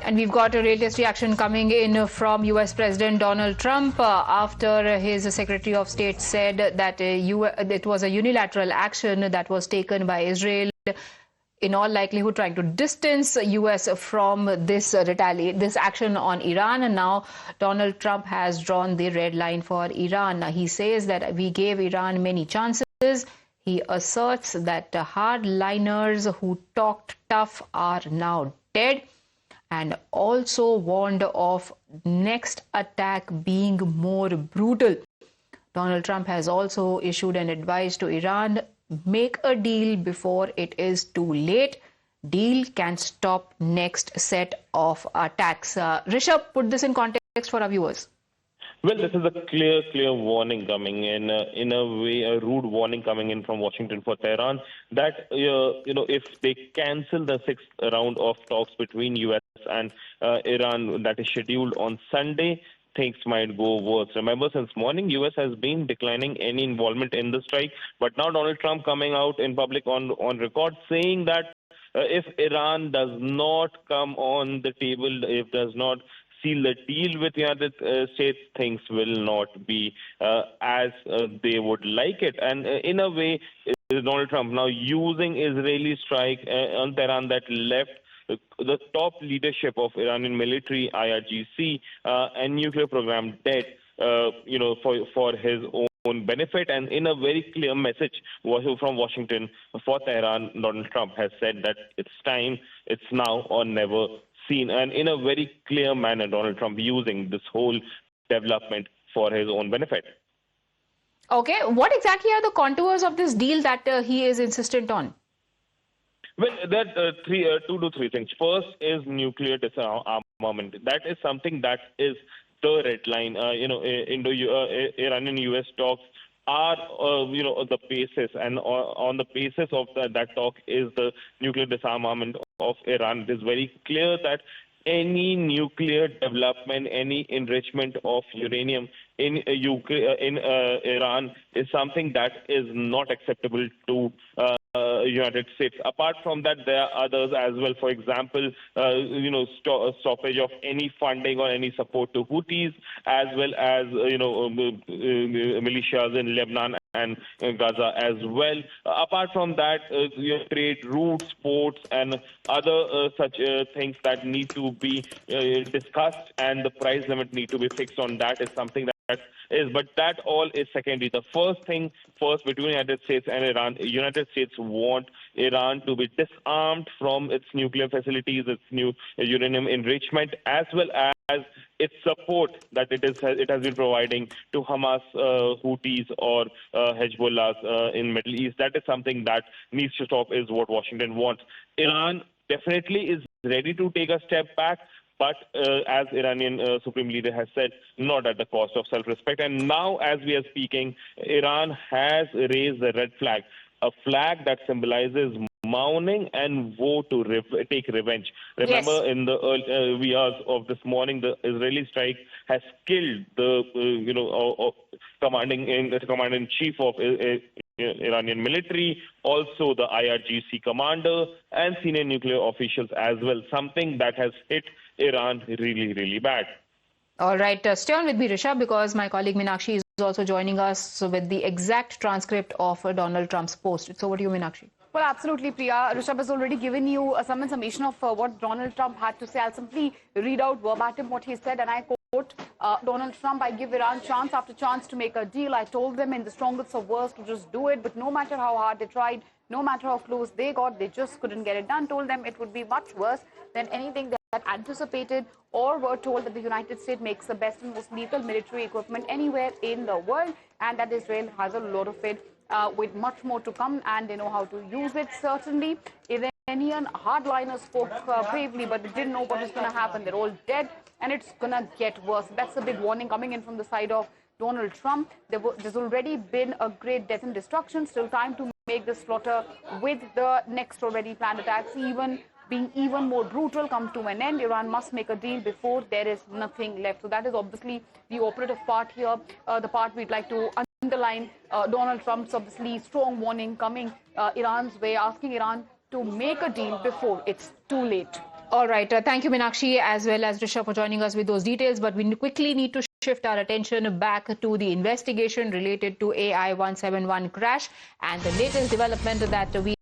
And we've got a latest reaction coming in from US President Donald Trump after his Secretary of State said that it was a unilateral action that was taken by Israel, in all likelihood trying to distance US from this action on Iran. And now Donald Trump has drawn the red line for Iran. He says that we gave Iran many chances. He asserts that hardliners who talked tough are now dead, and also warned of next attack being more brutal. Donald Trump has also issued an advice to Iran: make a deal before it is too late. Deal can stop next set of attacks. Rishabh, put this in context for our viewers. Well, this is a clear warning coming in a way, a rude warning coming in from Washington for Tehran that, if they cancel the sixth round of talks between U.S. and Iran that is scheduled on Sunday, things might go worse. Remember, since morning, U.S. has been declining any involvement in the strike, but now Donald Trump coming out in public on record saying that if Iran does not come on the table, if does not seal the deal with the United States, things will not be as they would like it. And in a way, Donald Trump now using Israeli strike on Tehran that left the top leadership of Iranian military, IRGC, and nuclear program dead, for his own benefit. And in a very clear message from Washington for Tehran, Donald Trump has said that it's time, it's now or never seen. And in a very clear manner, Donald Trump using this whole development for his own benefit. Okay, what exactly are the contours of this deal that he is insistent on? Well, there are two to three things. First is nuclear disarmament. That is something that is the red line. Iranian-US talks are, the basis, and on the basis of that talk is the nuclear disarmament of Iran. It is very clear that any nuclear development, any enrichment of uranium in Iran is something that is not acceptable to United States. Apart from that, there are others as well. For example, stoppage of any funding or any support to Houthis, as well as militias in Lebanon and Gaza as well. Apart from that, trade routes, ports, and other such things that need to be discussed, and the price limit need to be fixed on that is something that is, but that all is secondary. The first thing first between United States and Iran, United States want Iran to be disarmed from its nuclear facilities, its new uranium enrichment, as well as its support that it has been providing to Hamas, Houthis, or Hezbollah in Middle East. That is something that needs to stop, is what Washington wants. Iran definitely is ready to take a step back, but as Iranian Supreme Leader has said, not at the cost of self-respect. And now, as we are speaking, Iran has raised the red flag, a flag that symbolizes mourning and vow to take revenge. Remember, yes, in the early hours of this morning, the Israeli strike has killed the commander-in-chief of Iranian military, also the IRGC commander, and senior nuclear officials as well, something that has hit Iran really bad. All right, stay on with me, Rishabh, because my colleague Meenakshi is also joining us with the exact transcript of Donald Trump's post. It's over to you, Meenakshi. Well, absolutely, Priya. Rishabh has already given you some information of what Donald Trump had to say. I'll simply read out verbatim what he said, and I quote, Donald Trump: I give Iran chance after chance to make a deal. I told them in the strongest of words to just do it, but no matter how hard they tried, no matter how close they got, they just couldn't get it done. Told them it would be much worse than anything that anticipated, or were told that the United States makes the best and most lethal military equipment anywhere in the world, and that Israel has a lot of it, with much more to come, and they know how to use it. Certainly, Iranian hardliners spoke bravely, but they didn't know what was going to happen. They're all dead, and it's going to get worse. That's a big warning coming in from the side of Donald Trump. There's already been a great death and destruction. Still time to make the slaughter with the next already planned attacks being even more brutal come to an end. Iran must make a deal before there is nothing left. So that is obviously the operative part here, the part we'd like to underline. Donald Trump's obviously strong warning coming Iran's way, asking Iran to make a deal before it's too late. All right. Thank you, Meenakshi, as well as Risha, for joining us with those details. But we quickly need to shift our attention back to the investigation related to AI 171 crash and the latest development that we